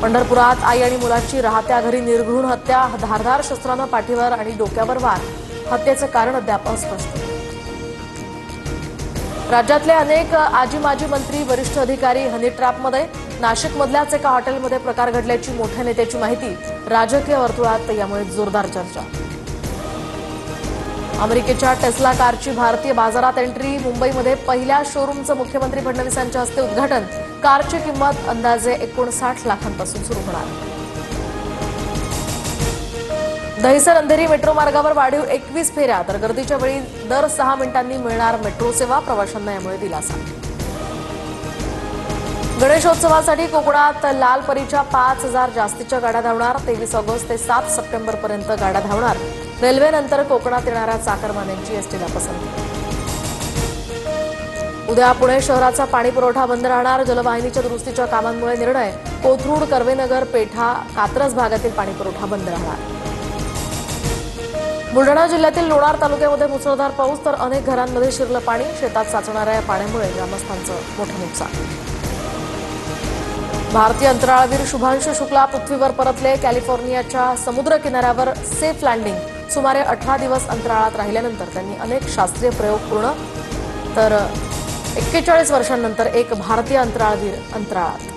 पंढरपुरात आई आणि मुलाची राहत्या घरी निर्घृण हत्या, धारदार शस्त्रानं पाठीवर आणि डोक्यावर वार. हत्येचं कारण अद्याप अस्पष्ट. राज्यातले अनेक आजी माजी मंत्री वरिष्ठ अधिकारी हनी ट्रॅपमध्ये. नाशिकमधल्याच एका हॉटेलमध्ये प्रकार घडल्याची मोठ्या नेत्याची माहिती. राजकीय वर्तुळात यामुळे जोरदार चर्चा. अमेरिकेच्या टेस्ला कारची भारतीय बाजारात एंट्री. मुंबईमध्ये पहिल्या शोरूमचं मुख्यमंत्री फडणवीसांच्या हस्ते उद्घाटन. कारची किंमत अंदाजे 59 लाखांपासून सुरू होणार. दहिसर अंधेरी मेट्रो मार्गावर वाढीव 21 फेऱ्या, तर गर्दीच्या वेळी दर 6 मिनिटांनी मिळणार मेट्रो सेवा. प्रवाशांना यामुळे दिलासा. गणेशोत्सवासाठी कोकणात लाल परीच्या 5000 जास्तीच्या गाड्या धावणार. 23 ऑगस्ट ते 7 सप्टेंबरपर्यंत गाड्या धावणार. रेल्वेनंतर कोकणात येणाऱ्या चाकरमान्यांची एसटीला पसंती. उद्या पुणे शहराचा पाणी पुरवठा बंद राहणार. जलवाहिनीच्या दुरुस्तीच्या कामांमुळे निर्णय. कोथरूड, कर्वेनगर, पेठा, कात्रज भागातील पाणी पुरवठा बंद राहणार. बुलढाणा जिल्ह्यातील लोणार तालुक्यामध्ये मुसळधार पाऊस, तर अनेक घरांमध्ये शिरलं पाणी. शेतात साचणाऱ्या या पाण्यामुळे ग्रामस्थांचं मोठं नुकसान. भारतीय अंतराळवीर शुभांशु शुक्ला पृथ्वीवर परतले. कॅलिफोर्नियाच्या समुद्र किनाऱ्यावर सेफ लँडिंग. सुमारे 18 दिवस अंतराळात राहिल्यानंतर त्यांनी अनेक शास्त्रीय प्रयोग पूर्ण. तर 41 वर्षांनंतर एक भारतीय अंतराळवीर अंतराळात.